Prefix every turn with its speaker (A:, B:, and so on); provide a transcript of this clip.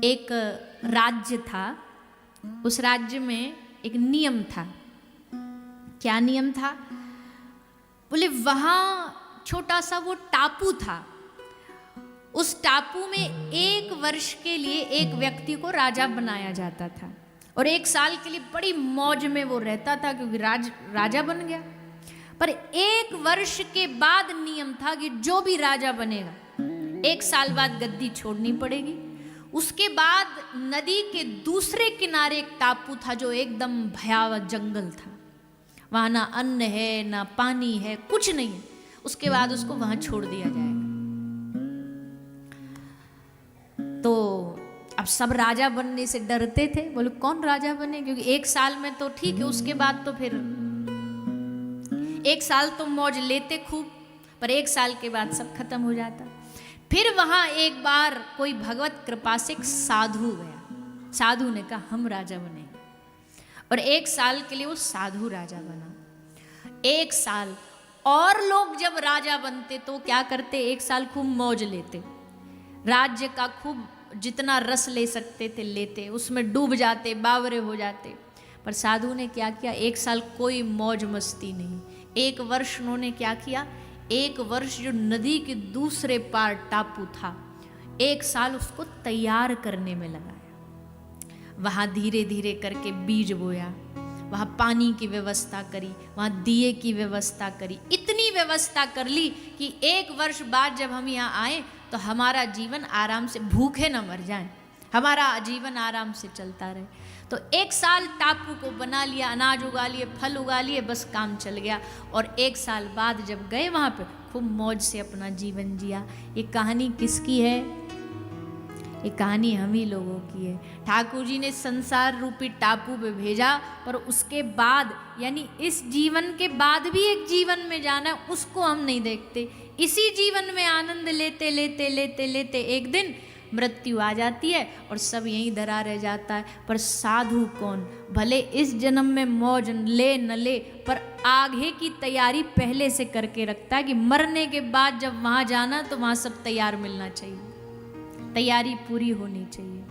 A: एक राज्य था। उस राज्य में एक नियम था। क्या नियम था? बोले वहाँ छोटा सा वो टापू था। उस टापू में 1 वर्ष के लिए एक व्यक्ति को राजा बनाया जाता था और 1 साल के लिए बड़ी मौज में वो रहता था क्योंकि राजा बन गया। पर 1 वर्ष के बाद नियम था कि जो भी राजा बनेगा 1 साल बाद गद्दी छोड़नी पड़ेगी। उसके बाद नदी के दूसरे किनारे एक टापू था जो एकदम भयावह जंगल था। वहाँ ना अन्न है ना पानी है, कुछ नहीं है। उसके बाद उसको वहाँ छोड़ दिया जाएगा। तो अब सब राजा बनने से डरते थे। बोले कौन राजा बने, क्योंकि 1 साल में तो ठीक है, उसके बाद तो फिर 1 साल तो मौज लेते खूब, पर 1 साल के बाद सब खत्म हो जाता। फिर वहां एक बार कोई भगवत कृपा से एक साधु गया। साधु ने कहा हम राजा बनेंगे, और 1 साल के लिए वो साधु राजा बना। 1 साल और लोग जब राजा बनते तो क्या करते, 1 साल खूब मौज लेते, राज्य का खूब जितना रस ले सकते थे लेते, उसमें डूब जाते, बावरे हो जाते। पर साधु ने क्या किया, 1 साल कोई मौज मस्ती नहीं। 1 वर्ष उन्होंने क्या किया, 1 वर्ष जो नदी के दूसरे पार टापू था, 1 साल उसको तैयार करने में लगाया। वहाँ धीरे धीरे करके बीज बोया, वहाँ पानी की व्यवस्था करी, वहाँ दिए की व्यवस्था करी, इतनी व्यवस्था कर ली कि 1 वर्ष बाद जब हम यहाँ आए तो हमारा जीवन आराम से, भूखे न मर जाएं, हमारा जीवन आराम से चलता रहे। तो 1 साल टापू को बना लिया, अनाज उगा लिए, फल उगा लिए, बस काम चल गया। और 1 साल बाद जब गए वहाँ पे खूब मौज से अपना जीवन जिया। ये कहानी किसकी है? ये कहानी हम ही लोगों की है। ठाकुर जी ने संसार रूपी टापू पे भेजा, पर उसके बाद यानी इस जीवन के बाद भी एक जीवन में जाना है, उसको हम नहीं देखते। इसी जीवन में आनंद लेते लेते लेते लेते एक दिन मृत्यु आ जाती है और सब यहीं धरा रह जाता है। पर साधु कौन, भले इस जन्म में मौज ले न ले, पर आगे की तैयारी पहले से करके रखता है कि मरने के बाद जब वहाँ जाना तो वहाँ सब तैयार मिलना चाहिए, तैयारी पूरी होनी चाहिए।